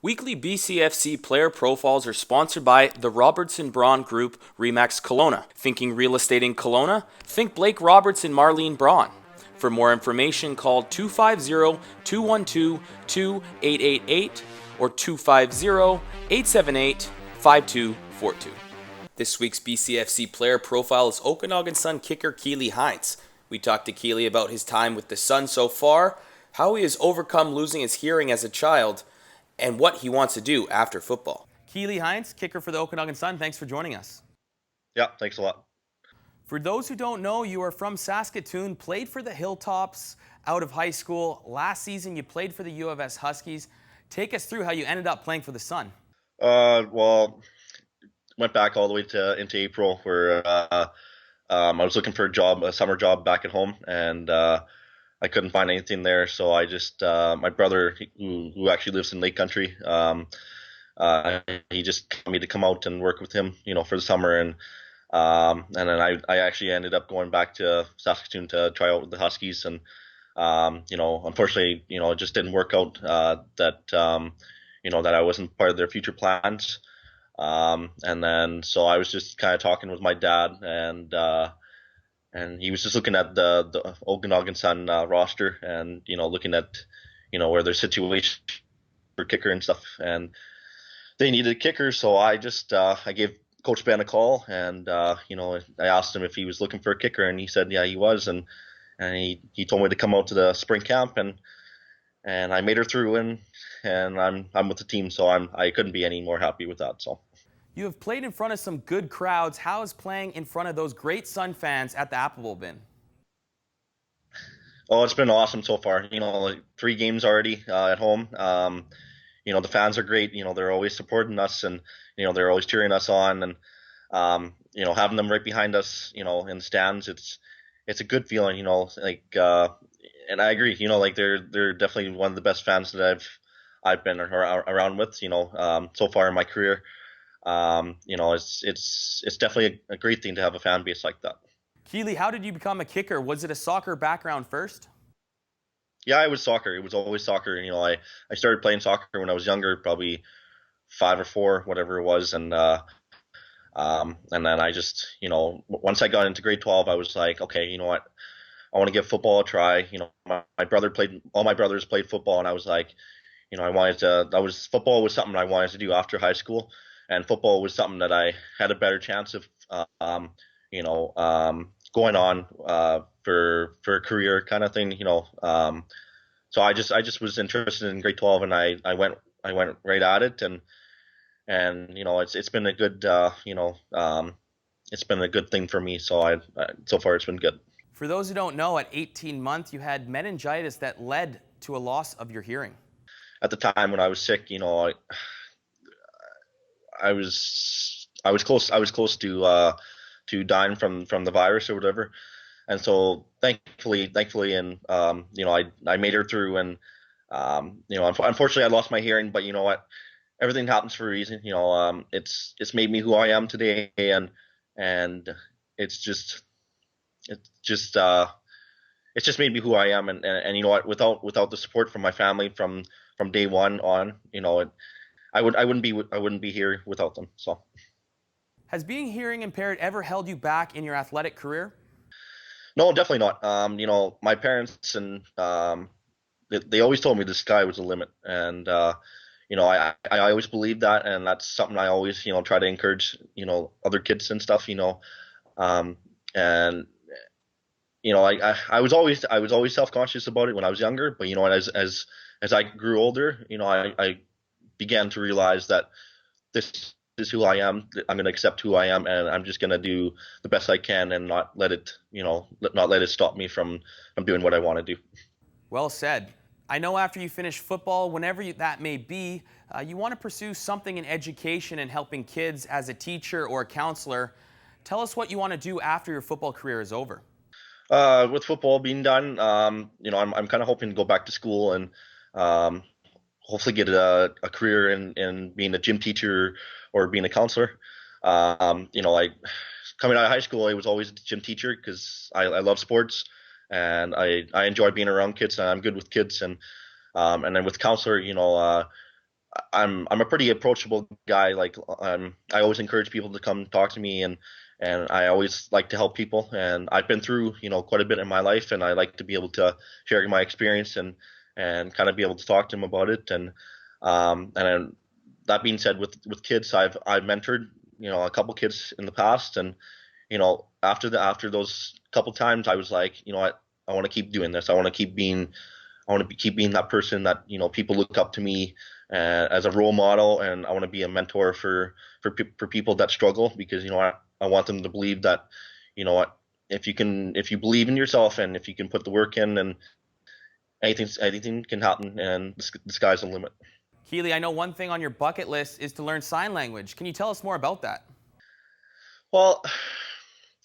Weekly BCFC player profiles are sponsored by the Robertson Braun Group Remax Kelowna. Thinking real estate in Kelowna? Think Blake Roberts and Marlene Braun. For more information, call 250-212-2888 or 250-878-5242. This week's BCFC player profile is Okanagan Sun kicker Kealey Heintz. We talked to Kealey about his time with the Sun so far, how he has overcome losing his hearing as a child, and what he wants to do after football. Kealey Heintz, kicker for the Okanagan Sun, thanks for joining us. Yeah, thanks a lot. For those who don't know, you are from Saskatoon, played for the Hilltops out of high school. Last season, you played for the U of S Huskies. Take us through how you ended up playing for the Sun. Well, went back all the way into April where I was looking for a summer job back at home, and I couldn't find anything there. So I just my brother, who actually lives in Lake Country, he just got me to come out and work with him, for the summer, and then I actually ended up going back to Saskatoon to try out with the Huskies, and unfortunately, it just didn't work out that I wasn't part of their future plans. And then so I was just kind of talking with my dad, and he was just looking at the Okanagan Sun roster, and looking at where their situation for kicker and stuff, and they needed a kicker. So I gave Coach Ben a call, and I asked him if he was looking for a kicker, and he said yeah, he was, and he told me to come out to the spring camp, and I made her through, and I'm with the team, so I couldn't be any more happy with that. So. You have played in front of some good crowds. How has playing in front of those great Sun fans at the Apple Bowl been? Oh, it's been awesome so far. 3 games already at home. The fans are great. They're always supporting us, and they're always cheering us on, and having them right behind us, in the stands, it's a good feeling. And I agree. They're definitely one of the best fans that I've been around with. So far in my career. It's definitely a great thing to have a fan base like that. Kealey, how did you become a kicker? Was it a soccer background first? Yeah, it was soccer. It was always soccer. I started playing soccer when I was younger, probably 5 or 4, whatever it was, and then I just, once I got into grade 12, I was like, okay, you know what, I want to give football a try. All my brothers played football, and I was like, football was something I wanted to do after high school. And football was something that I had a better chance of, going on for a career kind of thing. So I just was interested in grade 12, and I went right at it, and it's been a good it's been a good thing for me. So so far it's been good. For those who don't know, at 18 months you had meningitis that led to a loss of your hearing. At the time when I was sick, I was close to dying from the virus or whatever, and so thankfully, and I made her through, and unfortunately I lost my hearing, but you know what, everything happens for a reason. It's made me who I am today, and it's just made me who I am, and you know what, without the support from my family from day one on, I wouldn't be here without them. So. Has being hearing impaired ever held you back in your athletic career? No, definitely not. My parents and they always told me the sky was the limit, and I always believed that, and that's something I always try to encourage other kids and stuff. And I was always self-conscious about it when I was younger, but as I grew older, I began to realize that this is who I am. I'm going to accept who I am, and I'm just going to do the best I can, and not let it stop me from doing what I want to do. Well said. I know after you finish football, whenever that may be, you want to pursue something in education and helping kids as a teacher or a counselor. Tell us what you want to do after your football career is over. With football being done, I'm kind of hoping to go back to school and hopefully get a career in being a gym teacher or being a counselor. Coming out of high school, I was always a gym teacher because I love sports, and I enjoy being around kids, and I'm good with kids. And then with counselor, I'm a pretty approachable guy. Like I always encourage people to come talk to me, and I always like to help people. And I've been through quite a bit in my life, and I like to be able to share my experience and kind of be able to talk to them about it. And then, that being said, with kids, I've mentored a couple kids in the past, and after those couple times, I was like, what, I want to keep doing this. I want to keep being that person that people look up to me as a role model, and I want to be a mentor for people that struggle, because I want them to believe that what, if you believe in yourself, and if you can put the work in, and anything can happen, and the sky's the limit. Kealey, I know one thing on your bucket list is to learn sign language. Can you tell us more about that? Well,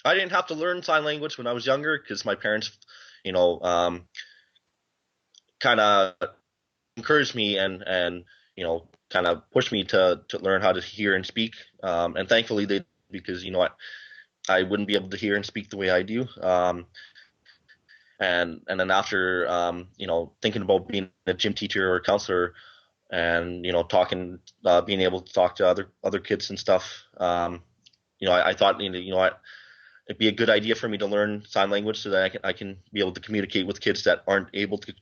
I didn't have to learn sign language when I was younger, because my parents, kind of encouraged me and kind of pushed me to learn how to hear and speak. And thankfully they, because I wouldn't be able to hear and speak the way I do. And then after thinking about being a gym teacher or a counselor, and being able to talk to other kids and stuff, I thought it'd be a good idea for me to learn sign language, so that I can be able to communicate with kids that aren't able to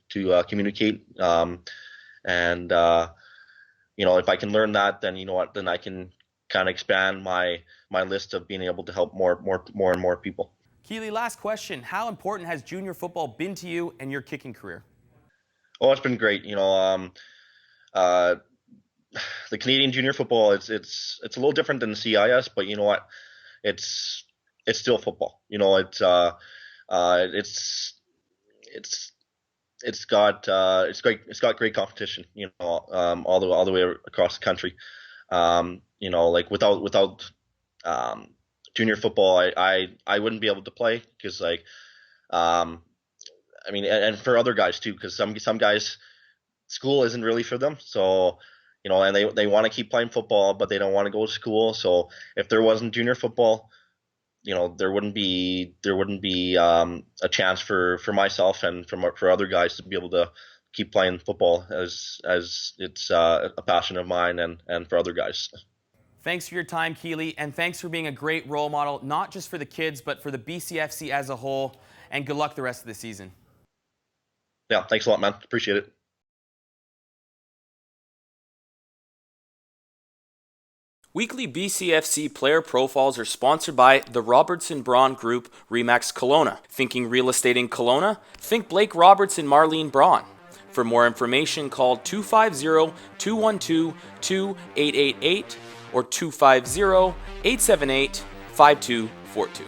communicate. If I can learn that, then then I can kind of expand my list of being able to help more and more people. Kealey, last question. How important has junior football been to you and your kicking career? Oh, it's been great. The Canadian junior football, it's a little different than the CIS, but it's still football. It's got great competition. All the way across the country. Like without junior football, I wouldn't be able to play, because and for other guys too, because some guys, school isn't really for them. So and they want to keep playing football, but they don't want to go to school. So if there wasn't junior football, there wouldn't be a chance for myself and for other guys to be able to keep playing football, as it's a passion of mine, and for other guys. Thanks for your time, Kealey, and thanks for being a great role model, not just for the kids, but for the BCFC as a whole. And good luck the rest of the season. Yeah, thanks a lot, man. Appreciate it. Weekly BCFC player profiles are sponsored by the Robertson Braun Group, Remax Kelowna. Thinking real estate in Kelowna? Think Blake Roberts and Marlene Braun. For more information, call 250-212-2888 or 250-878-5242.